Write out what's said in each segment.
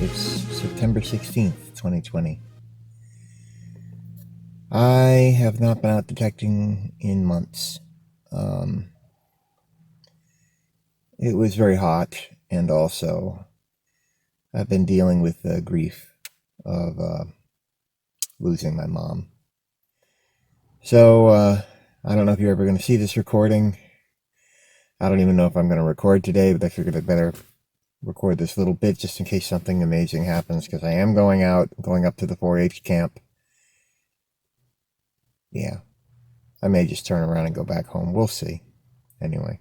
It's September 16th, 2020. I have not been out detecting in months. It was very hot, and also I've been dealing with the grief of losing my mom. So I don't know if you're ever going to see this recording. I don't even know if I'm going to record today, but I figured I'd better record this little bit just in case something amazing happens, because I am going up to the 4-H camp. Yeah, I may just turn around and go back home. We'll see. Anyway,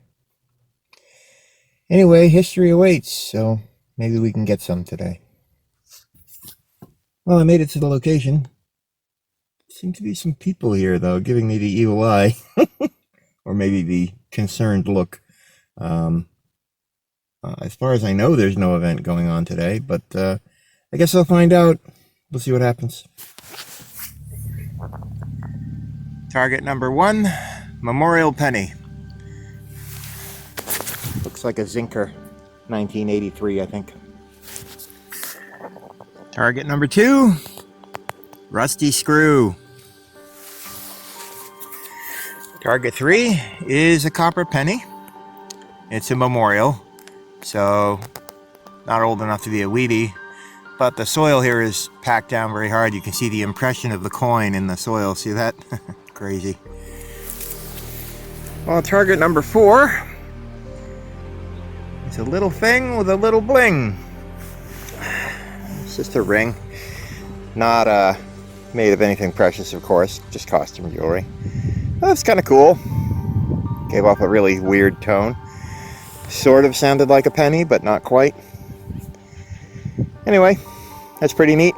history awaits, so maybe we can get some today. Well, I made it to the location. Seem to be some people here, though, giving me the evil eye. Or maybe the concerned look. As far as I know, there's no event going on today, but I guess I'll find out. We'll see what happens. Target number 1, Memorial Penny. Looks like a Zinker, 1983, I think. Target number 2, Rusty Screw. Target 3 is a copper penny. It's a memorial, so not old enough to be a Wheatie, but the soil here is packed down very hard. You can see the impression of the coin in the soil. See that? Crazy. Well, target number 4 is a little thing with a little bling. It's just a ring, not made of anything precious, of course, just costume jewelry. That's kind of cool. Gave off a really weird tone. Sort of sounded like a penny, but not quite. Anyway, that's pretty neat.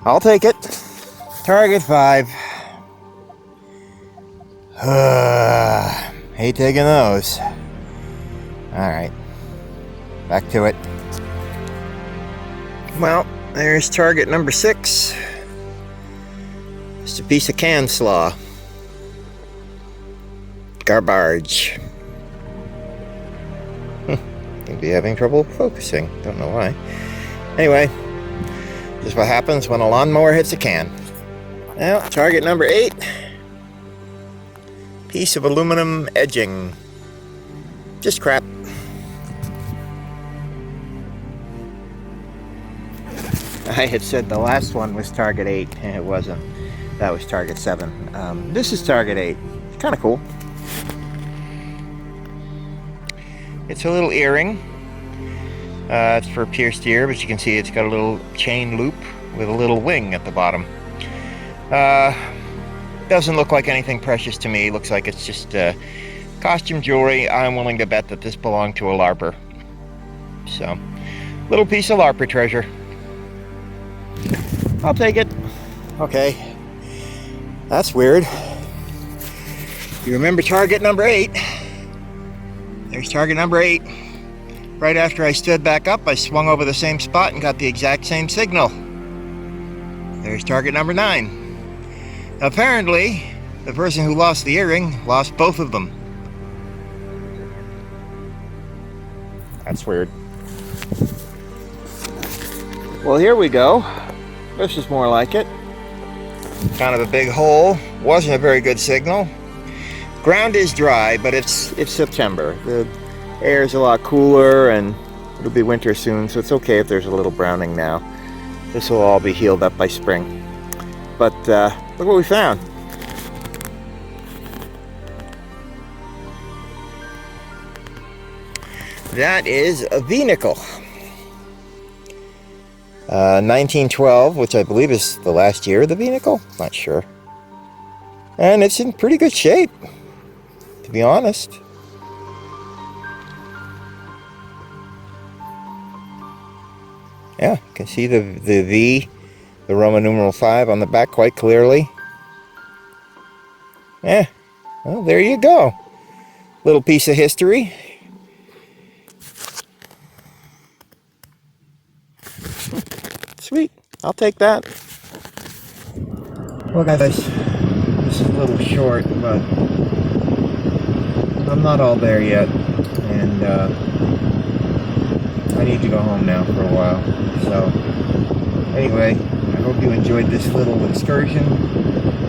I'll take it. Target 5. Hate taking those. Alright. Back to it. Well, there's target number 6. Just a piece of can slaw. Garbage. Seem to be having trouble focusing. Don't know why. Anyway, this is what happens when a lawnmower hits a can. Now, target number 8. Piece of aluminum edging. Just crap. I had said the last one was target 8, and it wasn't. That was target 7. This is target 8. It's kind of cool. It's a little earring. It's for a pierced ear, but you can see it's got a little chain loop with a little wing at the bottom. Doesn't look like anything precious to me. Looks like it's just costume jewelry. I'm willing to bet that this belonged to a LARPer. So, little piece of LARPer treasure. I'll take it. Okay. That's weird. You remember target number 8? There's target number 8. Right after I stood back up, I swung over the same spot and got the exact same signal. There's target number 9. Apparently, the person who lost the earring lost both of them. That's weird. Well, here we go. This is more like it. Kind of a big hole. Wasn't a very good signal. Ground is dry, but it's September. The air is a lot cooler, and it'll be winter soon, so it's okay if there's a little browning now. This will all be healed up by spring. But look what we found. That is a V-nickel. 1912, which I believe is the last year of the V-nickel. Not sure. And it's in pretty good shape, to be honest. Yeah, you can see the V, the Roman numeral 5 on the back quite clearly. Yeah, well, there you go. Little piece of history. Sweet, I'll take that. Well, guys, this is a little short, but I'm not all there yet, and I need to go home now for a while. So, anyway, I hope you enjoyed this little excursion.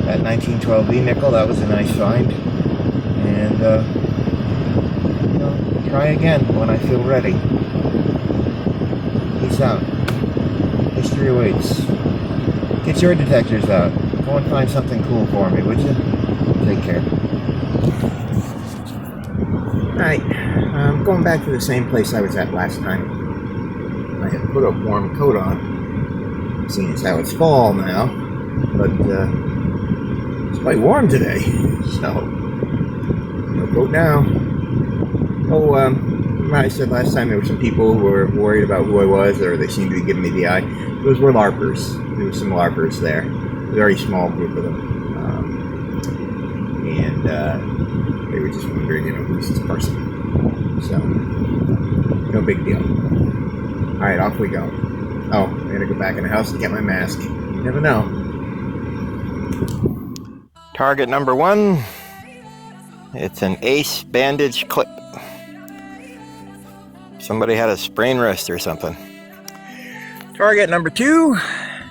That 1912 nickel, that was a nice find. And, you know, try again when I feel ready. Peace out. History awaits. Get your detectors out. Go and find something cool for me, would you? Take care. Alright, I'm going back to the same place I was at last time. I had put a warm coat on, seeing as how it's fall now, but it's quite warm today, so no coat now. Oh, I said last time there were some people who were worried about who I was, or they seemed to be giving me the eye. Those were LARPers. There were some LARPers there, a very small group of them. They were just wondering, you know, who's this person? So, no big deal. Alright, off we go. Oh, I gotta go back in the house and get my mask. You never know. Target number 1. It's an ace bandage clip. Somebody had a sprained wrist or something. Target number 2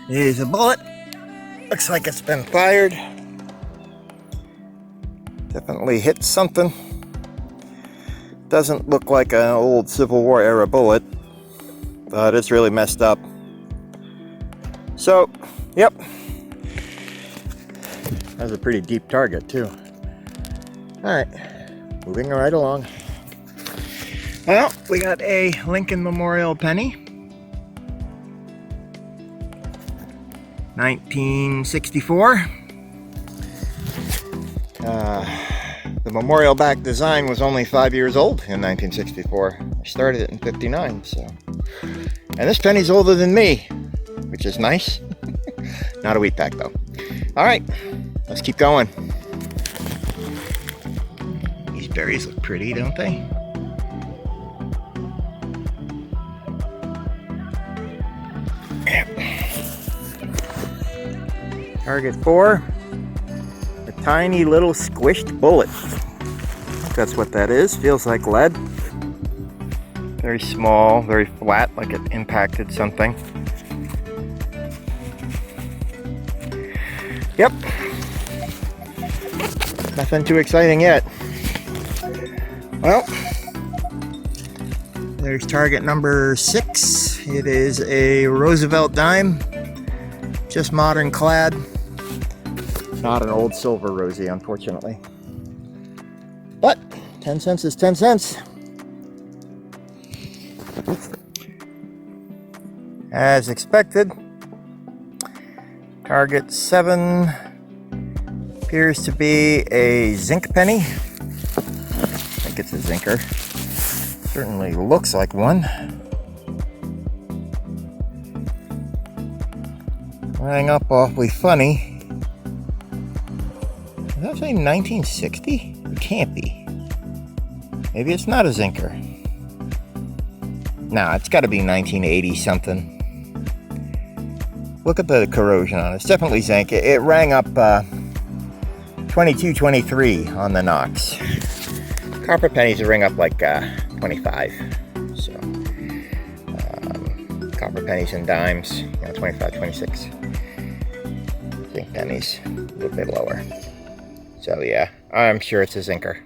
is a bullet. Looks like it's been fired. Definitely hit something. Doesn't look like an old Civil War era bullet, but it's really messed up. So, yep. That's a pretty deep target too. Alright, moving right along. Well, we got a Lincoln Memorial penny. 1964. The memorial back design was only 5 years old in 1964. I started it in 59, so. And this penny's older than me, which is nice. Not a wheat pack though. All right, let's keep going. These berries look pretty, don't they? Target 4. Tiny little squished bullet. That's what that is. Feels like lead. Very small, very flat, like it impacted something. Yep. Nothing too exciting yet. Well, there's target number 6. It is a Roosevelt dime. Just modern clad. Not an old silver Rosie, unfortunately. But 10 cents is 10 cents. As expected, target 7 appears to be a zinc penny. I think it's a zinker. Certainly looks like one. Rang up awfully funny. Did I say 1960? It can't be. Maybe it's not a zinker. Nah, it's got to be 1980 something. Look at the corrosion on it. It's definitely zinc. It rang up 22-23 on the knocks. Copper pennies ring up like 25. So copper pennies and dimes, you know, 25, 26. Zinc pennies a little bit lower. So yeah, I'm sure it's a zinker.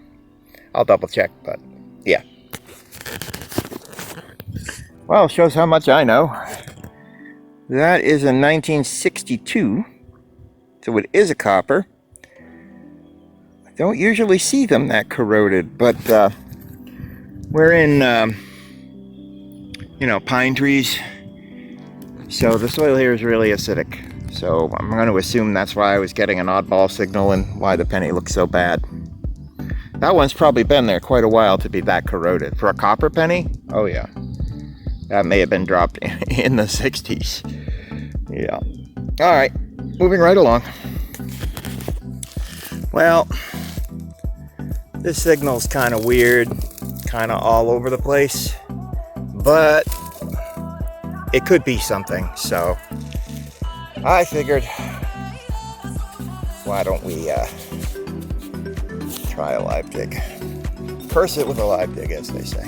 I'll double check, but yeah. Well, shows how much I know. That is a 1962, so it is a copper. I don't usually see them that corroded, but we're in, you know, pine trees, so the soil here is really acidic. So I'm going to assume that's why I was getting an oddball signal and why the penny looks so bad. That one's probably been there quite a while to be that corroded. For a copper penny? Oh yeah. That may have been dropped in the 60s. Yeah. Alright, moving right along. Well, this signal's kind of weird, kind of all over the place, but it could be something, so I figured, why don't we try a live dig? Curse it with a live dig, as they say.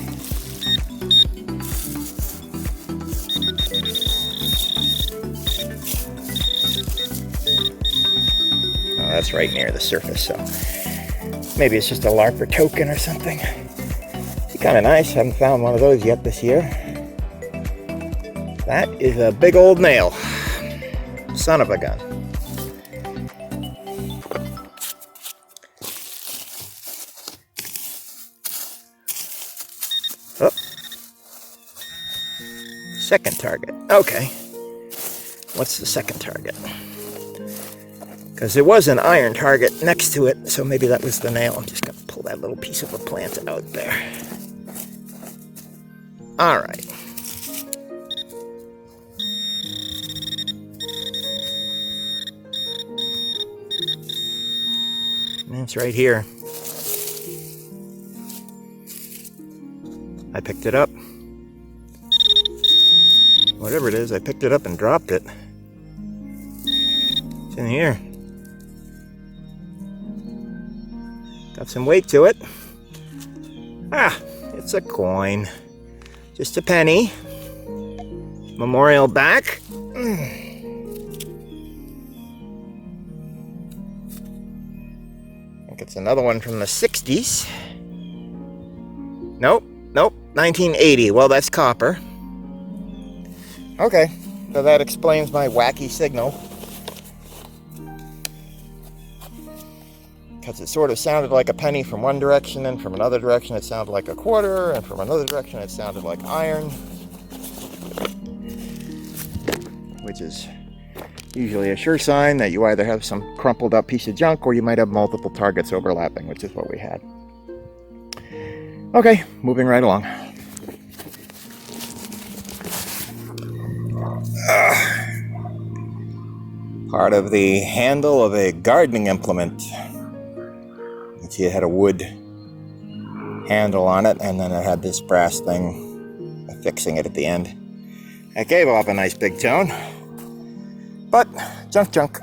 that's right near the surface, so maybe it's just a LARPer token or something. It'd be kind of nice. Haven't found one of those yet this year. That is a big old nail. Son of a gun. Oh. Second target. Okay. What's the second target? Because there was an iron target next to it, so maybe that was the nail. I'm just going to pull that little piece of a plant out there. All right. And it's right here. I picked it up. Whatever it is, I picked it up and dropped it. It's in here. Got some weight to it. Ah, it's a coin. Just a penny. Memorial back. I think it's another one from the 60s. Nope, 1980. Well, that's copper. Okay, so that explains my wacky signal. Because it sort of sounded like a penny from one direction, and from another direction it sounded like a quarter, and from another direction it sounded like iron. Which is usually a sure sign that you either have some crumpled up piece of junk, or you might have multiple targets overlapping, which is what we had. Okay, moving right along. Part of the handle of a gardening implement. It had a wood handle on it, and then it had this brass thing affixing it at the end. It gave off a nice big tone, but junk.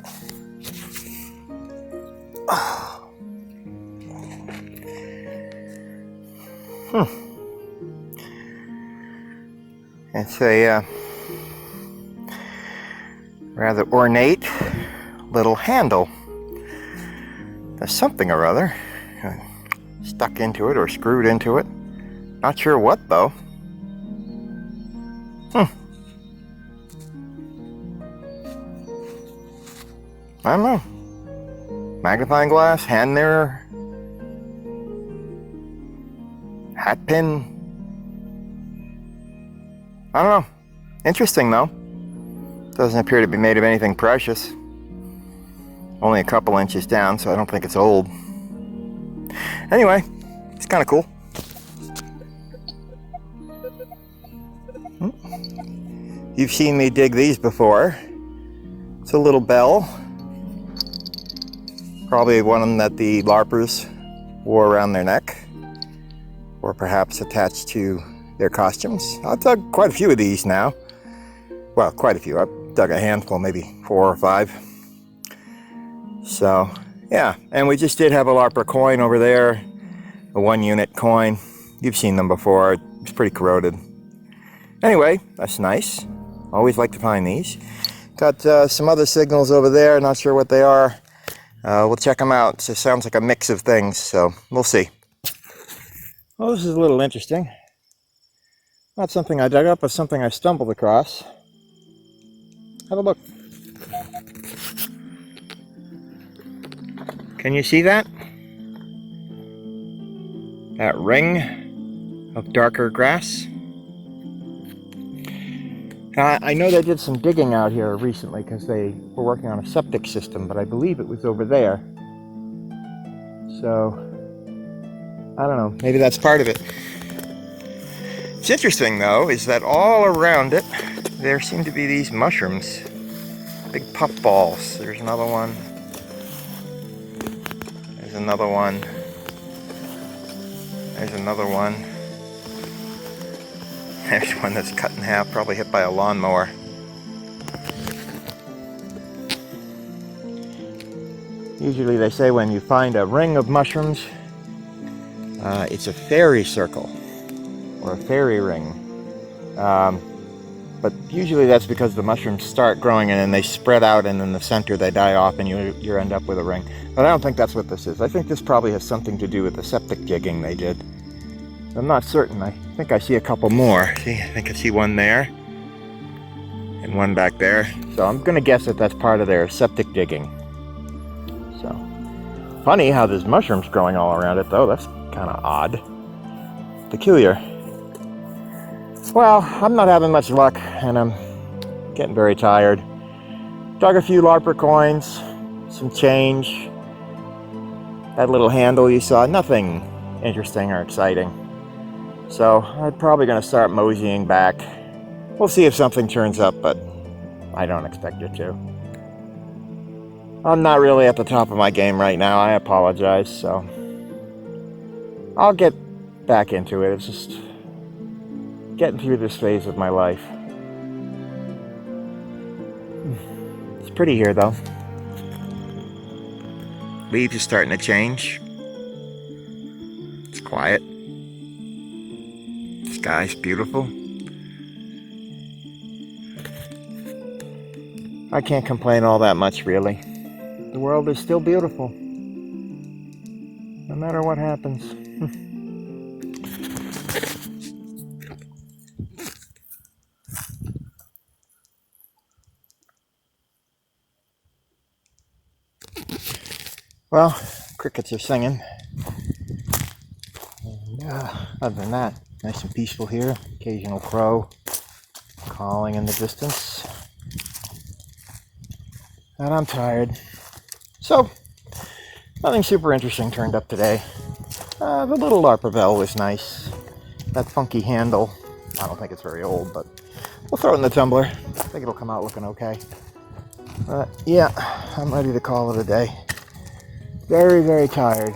It's a rather ornate little handle. There's something or other stuck into it or screwed into it. Not sure what, though. I don't know. Magnifying glass, hand mirror, hat pin. I don't know. Interesting, though. Doesn't appear to be made of anything precious. Only a couple inches down, so I don't think it's old. Anyway, it's kind of cool. You've seen me dig these before. It's a little bell. Probably one that the LARPers wore around their neck, or perhaps attached to their costumes. I've dug quite a few of these now. Well, quite a few. I've dug a handful, maybe 4 or 5. So, yeah. And we just did have a LARPer coin over there, a 1-unit coin. You've seen them before. It's pretty corroded. Anyway, that's nice. Always like to find these. Got some other signals over there. Not sure what they are. We'll check them out. It sounds like a mix of things, so we'll see. Well, this is a little interesting. Not something I dug up, but something I stumbled across. Have a look. Can you see that? That ring of darker grass? I know they did some digging out here recently because they were working on a septic system, but I believe it was over there. So, I don't know, maybe that's part of it. What's interesting, though, is that all around it, there seem to be these mushrooms. Big puff balls. There's another one. There's another one. There's another one. There's one that's cut in half, probably hit by a lawnmower. Usually they say when you find a ring of mushrooms, it's a fairy circle, or a fairy ring. But usually that's because the mushrooms start growing and then they spread out, and in the center they die off and you end up with a ring. But I don't think that's what this is. I think this probably has something to do with the septic digging they did. I'm not certain. I think I see a couple more. See, I think I see one there and one back there. So I'm gonna guess that that's part of their septic digging. So funny how there's mushrooms growing all around it though. That's kind of odd. Peculiar. Well, I'm not having much luck, and I'm getting very tired. Dug a few LARPer coins, some change. That little handle you saw, nothing interesting or exciting. So I'm probably going to start moseying back. We'll see if something turns up, but I don't expect it to. I'm not really at the top of my game right now. I apologize, so I'll get back into it. It's just getting through this phase of my life. It's pretty here though. Leaves are starting to change. It's quiet. The sky's beautiful. I can't complain all that much really. The world is still beautiful, no matter what happens. Well, crickets are singing. And, other than that, nice and peaceful here. Occasional crow calling in the distance. And I'm tired. So, nothing super interesting turned up today. The little LARPer bell was nice. That funky handle, I don't think it's very old, but we'll throw it in the tumbler. I think it'll come out looking okay. Yeah, I'm ready to call it a day. Very, very tired.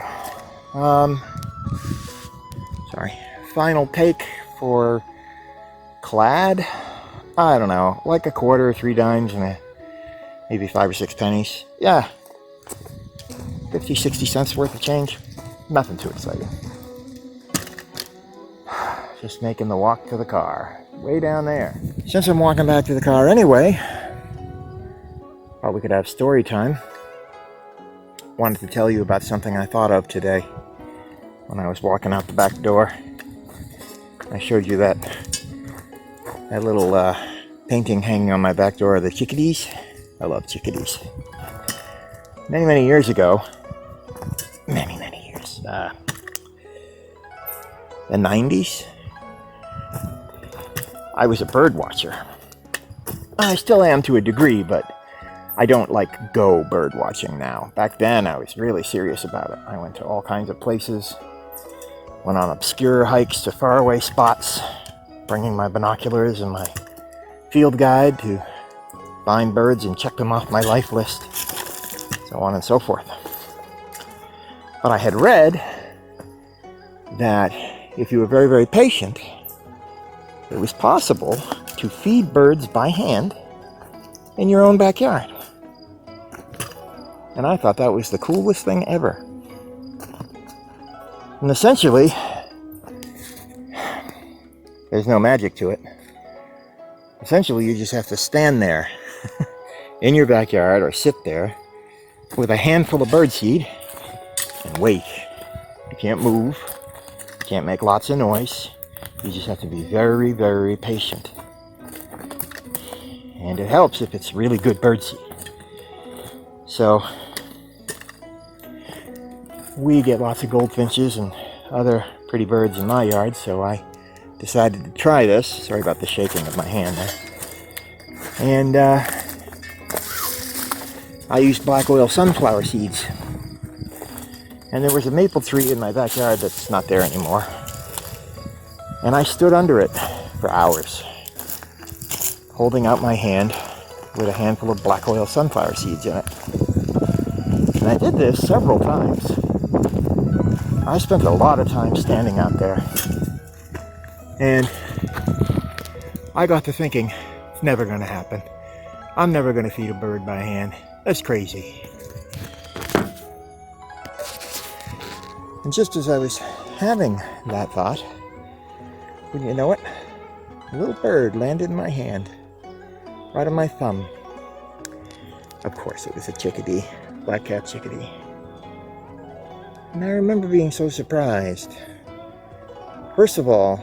Sorry. Final take for clad. I don't know, like a quarter or 3 dimes and maybe 5 or 6 pennies. Yeah, 50, 60 cents worth of change. Nothing too exciting. Just making the walk to the car. Way down there. Since I'm walking back to the car anyway, thought we could have story time. Wanted to tell you about something I thought of today when I was walking out the back door. I showed you that little painting hanging on my back door of the chickadees. I love chickadees. Many, many years ago, many years, the 90s, I was a bird watcher. I still am to a degree, but I don't like go bird watching now. Back then I was really serious about it. I went to all kinds of places, went on obscure hikes to faraway spots, bringing my binoculars and my field guide to find birds and check them off my life list, so on and so forth. But I had read that if you were very, very patient, it was possible to feed birds by hand in your own backyard. And I thought that was the coolest thing ever. And essentially, there's no magic to it. Essentially, you just have to stand there in your backyard or sit there with a handful of birdseed and wait. You can't move. You can't make lots of noise. You just have to be very, very patient. And it helps if it's really good birdseed. So, we get lots of goldfinches and other pretty birds in my yard, so I decided to try this. Sorry about the shaking of my hand there. And I used black oil sunflower seeds. And there was a maple tree in my backyard that's not there anymore. And I stood under it for hours, holding out my hand with a handful of black oil sunflower seeds in it. And I did this several times. I spent a lot of time standing out there. And I got to thinking, it's never going to happen. I'm never going to feed a bird by hand. That's crazy. And just as I was having that thought, wouldn't you know it, a little bird landed in my hand. right on my thumb. Of course, it was a chickadee, black-capped chickadee. And I remember being so surprised. First of all,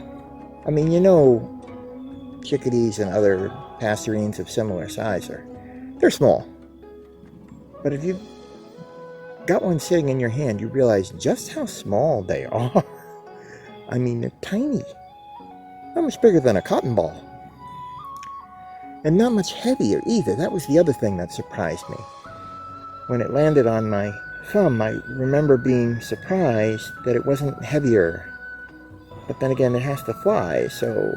I mean, you know, chickadees and other passerines of similar size they're small. But if you've got one sitting in your hand, you realize just how small they are. I mean, they're tiny. Not much bigger than a cotton ball. And not much heavier either. That was the other thing that surprised me. When it landed on my thumb, I remember being surprised that it wasn't heavier. But then again, it has to fly, so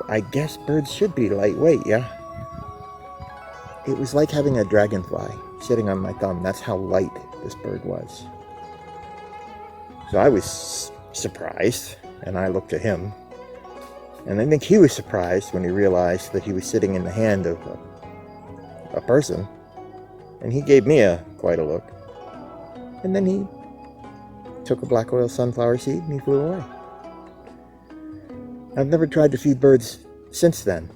I guess birds should be lightweight, yeah? It was like having a dragonfly sitting on my thumb. That's how light this bird was. So I was surprised, and I looked at him. And I think he was surprised when he realized that he was sitting in the hand of a person. And he gave me quite a look. And then he took a black oil sunflower seed and he flew away. I've never tried to feed birds since then.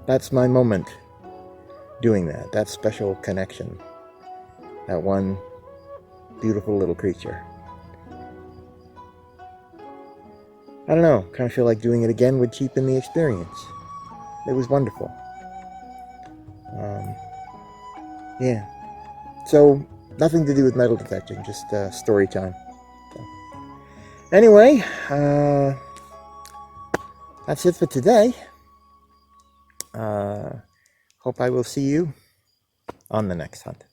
That's my moment doing that special connection. That one beautiful little creature. I don't know, kind of feel like doing it again would cheapen the experience. It was wonderful. Yeah. So, nothing to do with metal detecting, just story time. So. Anyway, that's it for today. Hope I will see you on the next hunt.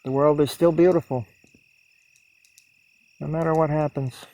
The world is still beautiful, no matter what happens.